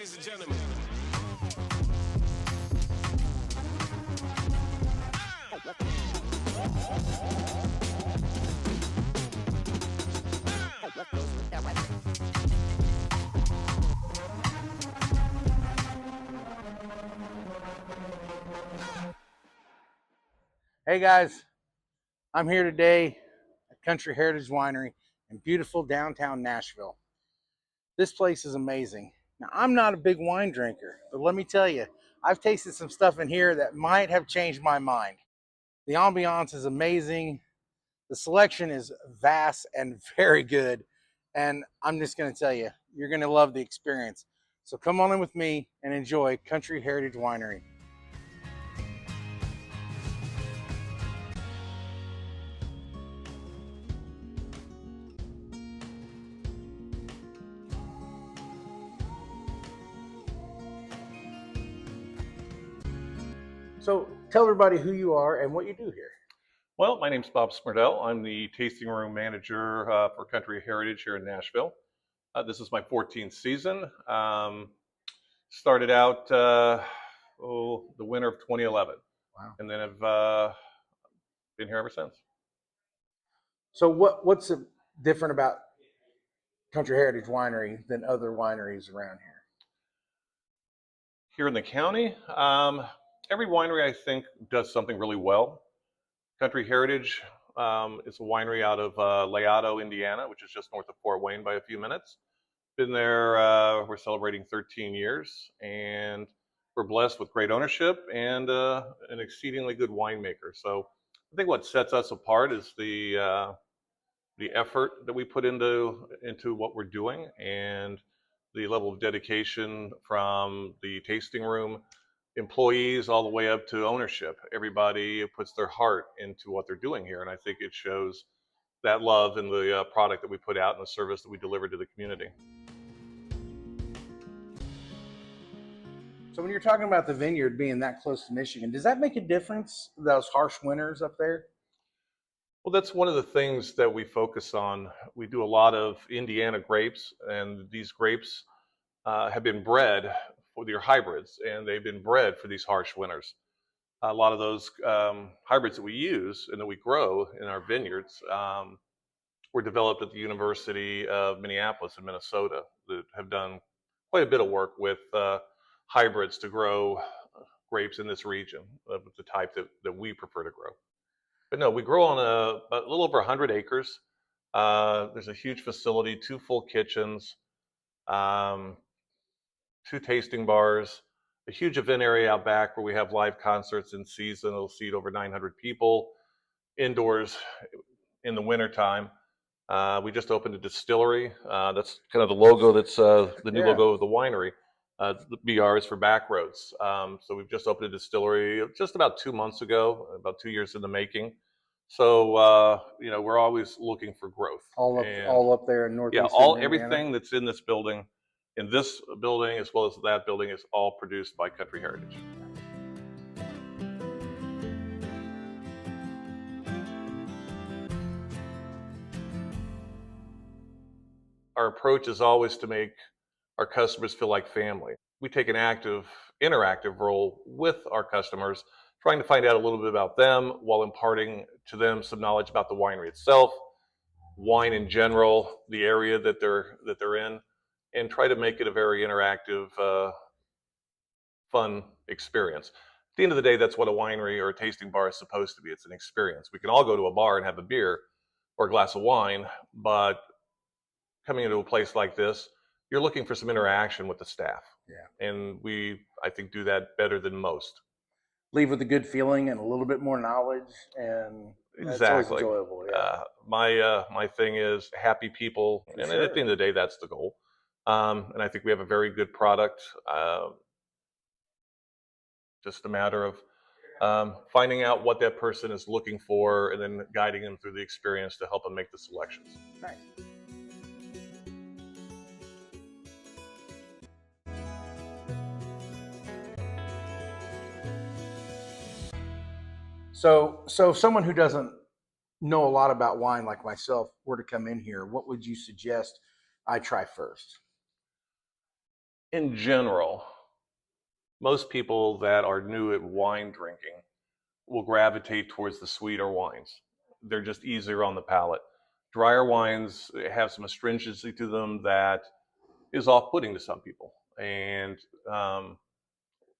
ladies and gentlemen. Hey guys, I'm here today at Country Heritage Winery in beautiful downtown Nashville. This place is amazing. Now, I'm not a big wine drinker, but let me tell you, I've tasted some stuff in here that might have changed my mind. The ambiance is amazing. The selection is vast and very good. And I'm just going to tell you, you're going to love the experience. So come on in with me and enjoy Country Heritage Winery. So tell everybody who you are and what you do here. Well, my name's Bob Smerdell. I'm the tasting room manager for Country Heritage here in Nashville. This is my 14th season. Started out the winter of 2011. Wow. And then I've been here ever since. So what's different about Country Heritage Winery than other wineries around here? Here in the county, every winery I think does something really well. Country Heritage is a winery out of Layado, Indiana, which is just north of Fort Wayne by a few minutes. Been there, we're celebrating 13 years, and we're blessed with great ownership and an exceedingly good winemaker. So I think what sets us apart is the effort that we put into what we're doing and the level of dedication from the tasting room employees all the way up to ownership. Everybody puts their heart into what they're doing here, and I think it shows that love in the product that we put out and the service that we deliver to the community. So when you're talking about the vineyard being that close to Michigan, does that make a difference, those harsh winters up there? Well, that's one of the things that we focus on. We do a lot of Indiana grapes, and these grapes have been bred for their hybrids, and they've been bred for these harsh winters. A lot of those hybrids that we use and that we grow in our vineyards were developed at the University of Minneapolis in Minnesota that have done quite a bit of work with hybrids to grow grapes in this region of the type that we prefer to grow. But no, we grow on a little over 100 acres. There's a huge facility, 2 full kitchens, 2 tasting bars, a huge event area out back where we have live concerts in season. It'll seat over 900 people indoors in the wintertime. We just opened a distillery. That's kind of the logo that's the new logo of the winery. The BR is for Backroads. So we've just opened a distillery just about 2 months ago, about 2 years in the making. So, we're always looking for growth. All up there in Northeast. Yeah, everything that's in this building, as well as that building, is all produced by Country Heritage. Our approach is always to make our customers feel like family. We take an active, interactive role with our customers, trying to find out a little bit about them while imparting to them some knowledge about the winery itself, wine in general, the area that they're in, and try to make it a very interactive, fun experience. At the end of the day, that's what a winery or a tasting bar is supposed to be. It's an experience. We can all go to a bar and have a beer or a glass of wine, but coming into a place like this, you're looking for some interaction with the staff. Yeah. And I think, do that better than most. Leave with a good feeling and a little bit more knowledge, and it's always enjoyable. Yeah. My thing is happy people, and sure. At the end of the day, that's the goal. And I think we have a very good product. Just a matter of finding out what that person is looking for, and then guiding them through the experience to help them make the selections. Nice. So if someone who doesn't know a lot about wine like myself were to come in here, what would you suggest I try first? In general, most people that are new at wine drinking will gravitate towards the sweeter wines. They're just easier on the palate. Drier wines have some astringency to them that is off-putting to some people. And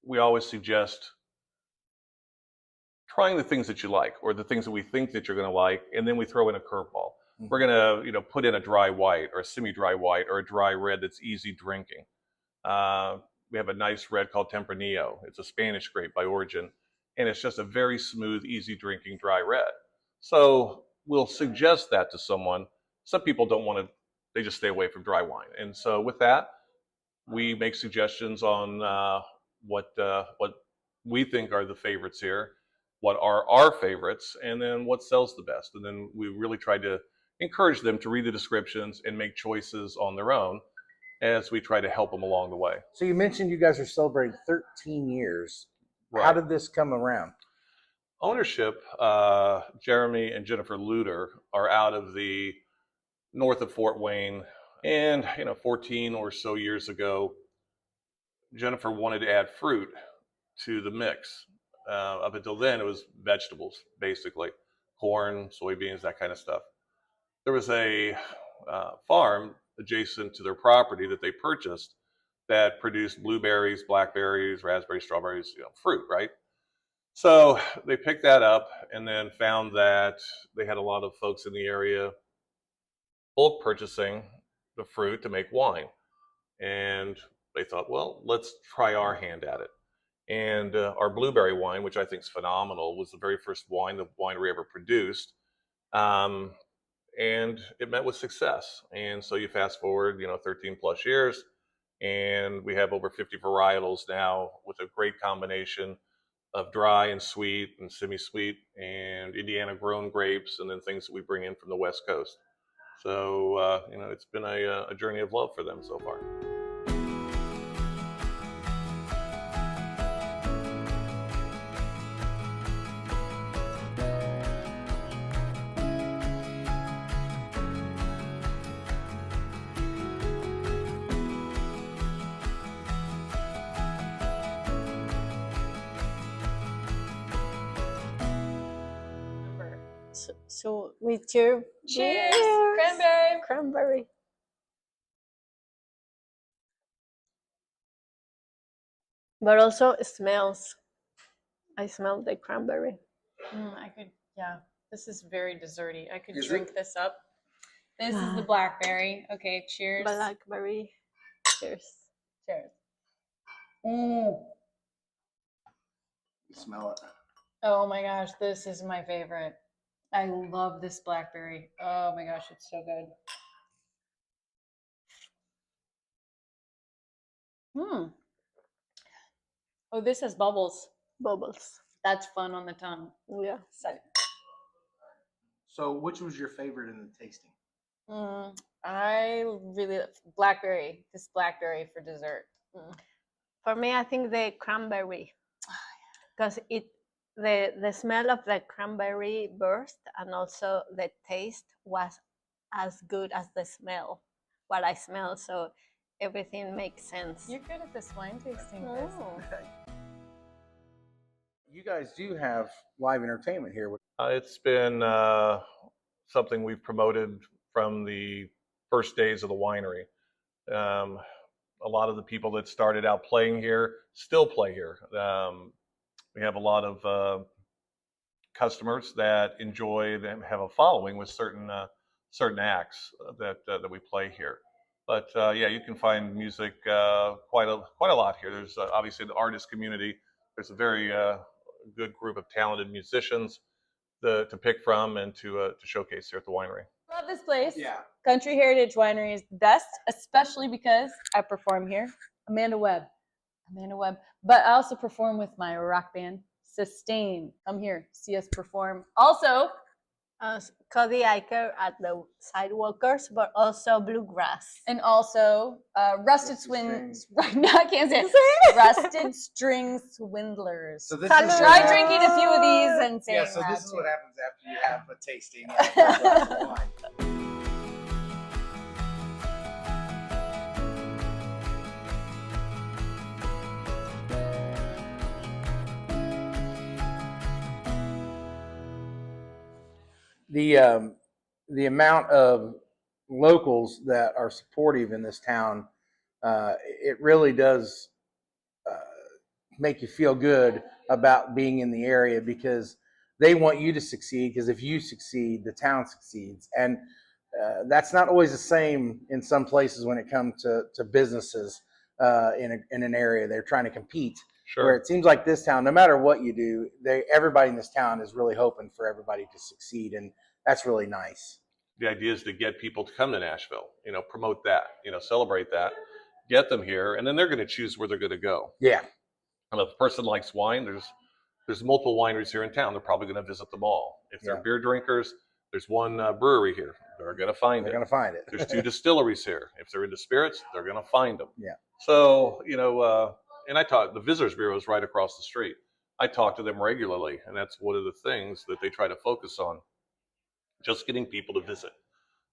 we always suggest trying the things that you like, or the things that we think that you're going to like, and then we throw in a curveball. We're going to, put in a dry white or a semi-dry white or a dry red that's easy drinking. We have a nice red called Tempranillo. It's a Spanish grape by origin, and it's just a very smooth, easy drinking dry red. So we'll suggest that to someone. Some people don't want to, they just stay away from dry wine. And so with that, we make suggestions on what we think are the favorites here, what are our favorites, and then what sells the best. And then we really try to encourage them to read the descriptions and make choices on their own as we try to help them along the way. So you mentioned you guys are celebrating 13 years. Right. How did this come around? Ownership, Jeremy and Jennifer Luter are out of the north of Fort Wayne. And, 14 or so years ago, Jennifer wanted to add fruit to the mix. Up until then, it was vegetables, basically. Corn, soybeans, that kind of stuff. There was a farm adjacent to their property that they purchased that produced blueberries, blackberries, raspberries, strawberries, fruit, right? So they picked that up and then found that they had a lot of folks in the area bulk purchasing the fruit to make wine. And they thought, well, let's try our hand at it. And our blueberry wine, which I think is phenomenal, was the very first wine the winery ever produced. And it met with success. And so you fast forward, 13 plus years, and we have over 50 varietals now with a great combination of dry and sweet and semi-sweet and Indiana grown grapes, and then things that we bring in from the West Coast. So, it's been a journey of love for them so far. So with your cheers, cranberry. Cranberry. But also it smells. I smell the cranberry. Yeah. This is very desserty. I could Is drink it? this up. This is the blackberry. Okay, cheers. Blackberry. Cheers. Cheers. You smell it. Oh my gosh, this is my favorite. I love this blackberry. Oh my gosh, it's so good. Oh, this has bubbles. Bubbles. That's fun on the tongue. Yeah. So which was your favorite in the tasting? I really blackberry. This blackberry for dessert. For me, I think the cranberry, because the smell of the cranberry burst, and also the taste was as good as the smell, what I smell. So everything makes sense. You're good at this wine tasting. Oh. You guys do have live entertainment here. It's been something we've promoted from the first days of the winery. A lot of the people that started out playing here still play here. We have a lot of customers that enjoy and have a following with certain acts that we play here. But yeah, you can find music quite a lot here. There's obviously the artist community. There's a very good group of talented musicians to pick from and to showcase here at the winery. Love this place. Yeah. Country Heritage Winery is the best, especially because I perform here. Amanda Webb. But I also perform with my rock band, Sustain. Come here, see us perform. Also, Cody Iker at the Sidewalkers, but also Bluegrass. And also, Rusted Swindlers. Right now, I can't say it. Rusted String Swindlers. So this Try drinking a few of these and saying so this is what happens after you have a tasting of wine. the amount of locals that are supportive in this town, it really does uh, make you feel good about being in the area, because they want you to succeed, because if you succeed, the town succeeds. And that's not always the same in some places when it comes to businesses in an area. They're trying to compete. Sure. Where it seems like this town, no matter what you do, everybody in this town is really hoping for everybody to succeed, and that's really nice. The idea is to get people to come to Nashville, promote that, celebrate that, get them here, and then they're going to choose where they're going to go. Yeah. And if a person likes wine, there's multiple wineries here in town. They're probably going to visit them all. If they're beer drinkers, there's one brewery here. They're going to find it. They're going to find it. There's 2 distilleries here. If they're into spirits, they're going to find them. Yeah. So, and I talk, the Visitors Bureau is right across the street. I talk to them regularly, and that's one of the things that they try to focus on, just getting people to visit.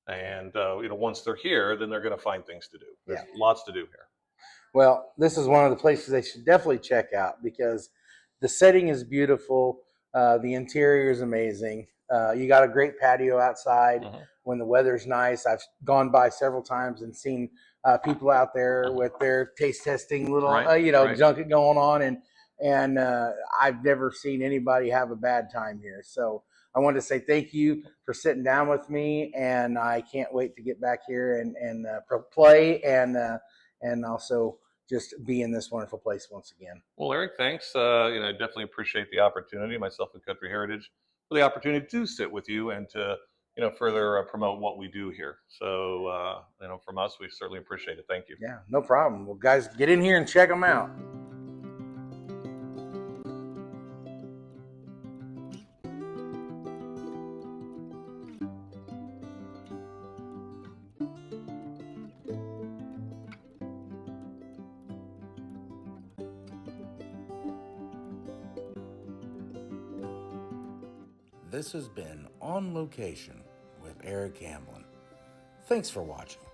And, once they're here, then they're going to find things to do. There's lots to do here. Well, this is one of the places they should definitely check out, because the setting is beautiful. The interior is amazing. You got a great patio outside when the weather's nice. I've gone by several times and seen people out there with their taste testing little, junket going on. And I've never seen anybody have a bad time here. So I wanted to say thank you for sitting down with me, and I can't wait to get back here and play and also just be in this wonderful place once again. Well, Eric, thanks. I definitely appreciate the opportunity, myself and Country Heritage, for the opportunity to sit with you and to, further promote what we do here. So, from us, we certainly appreciate it. Thank you. Yeah, no problem. Well, guys, get in here and check them out. This has been On Location with Eric Hamlin. Thanks for watching.